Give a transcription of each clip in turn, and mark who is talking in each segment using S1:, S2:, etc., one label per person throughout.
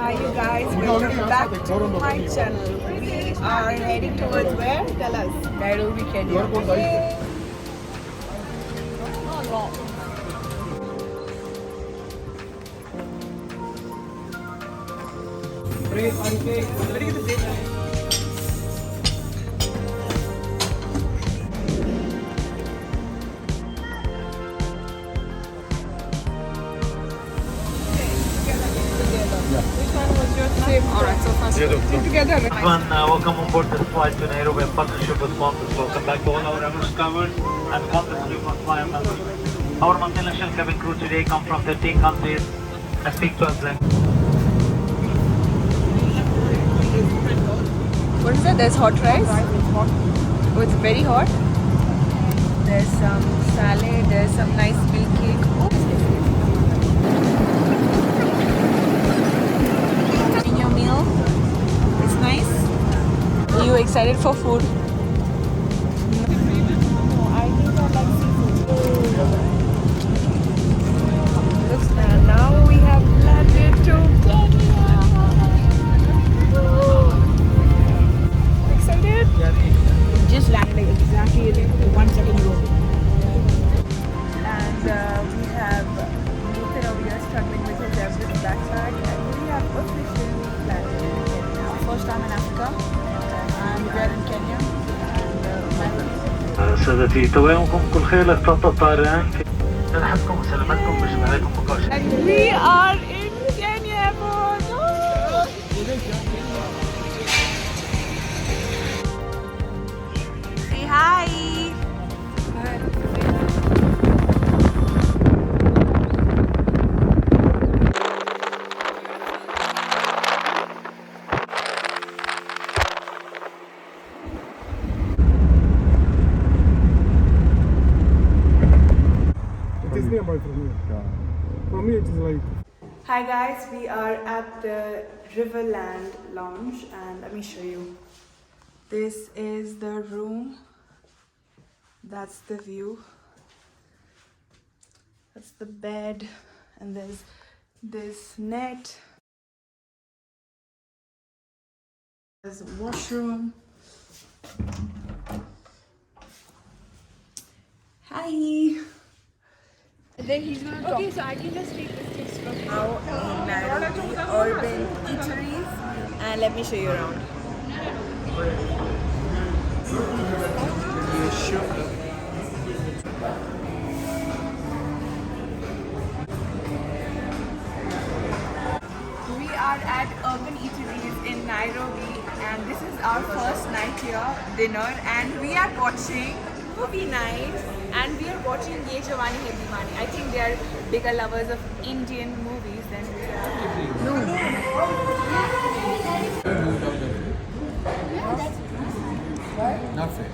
S1: Hi you guys, welcome back to my channel. We are heading towards where? Tell us. Nairobi, Kenya.
S2: Everyone, welcome on board this flight to Nairobi in partnership with Qantas. Welcome back to all our Emirates covered and Qantas frequent flyer members. Our multinational cabin crew today come from 13 countries and speak 12 languages.
S1: What is that? There's hot rice. Oh, it's very hot. There's some salad. There's some nice milk cake. Having your meal. It's nice. Are you excited for food? I think I like seafood. Now we have landed to Kenya. Excited? Just landed exactly 1 second ago. And we have Nathan over here struggling with his Everest backpack, and we have officially landed in Kenya. First time in Africa, and we're in Kenya.
S2: سادتي توينكم كل خير لفترة الطائرين نلحقكم وسلامتكم بجمعكم مقاشر.
S1: And we are in Kenya airport. Say hi.
S3: It is nearby from here. For me, it is like.
S1: Hi guys, we are at the Riverland Lounge, and let me show you. This is the room. That's the view. That's the bed, and there's this net. There's a washroom. Hi. Then he's gonna talk. Okay, so I can just take this tips from now in Nairobi urban eateries, and let me show you around. We are at Urban Eateries in Nairobi, and this is our first night here, dinner, and we are watching movie night, and we are watching Ye Jawani Hai Deewani. I think they are bigger lovers of Indian movies than we are. No.
S3: Not fair.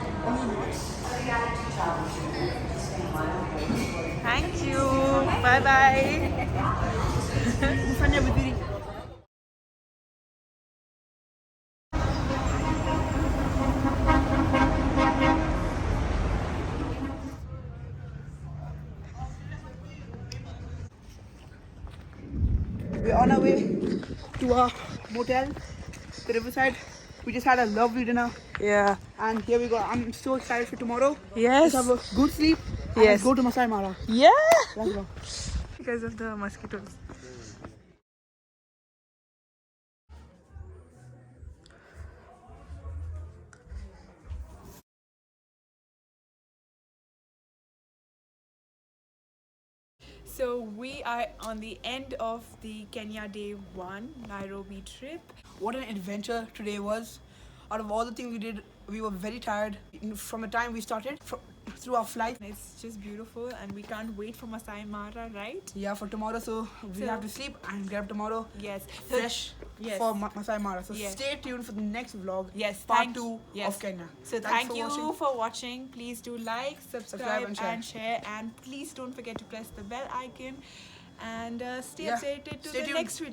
S1: Thank you. Bye bye. We're on our way to our motel, the Riverside. We just had a lovely dinner. Yeah. And here we go. I'm so excited for tomorrow. Yes. Let's have a good sleep. And yes. Let's go to Masai Mara. Yeah. Let's go. Because of the mosquitoes. So we are on the end of the Kenya Day 1 Nairobi trip. What an adventure today was. Out of all the things we did, we were very tired from the time we started through our flight. It's just beautiful, and we can't wait for Masai Mara, right? Yeah, for tomorrow. So we have to sleep and get up tomorrow. Yes. Fresh for Masai Mara. So stay tuned for the next vlog. Yes. Part 2 of Kenya. So thank you for watching. Please do like, subscribe and share. And please don't forget to press the bell icon. And stay updated to the next video.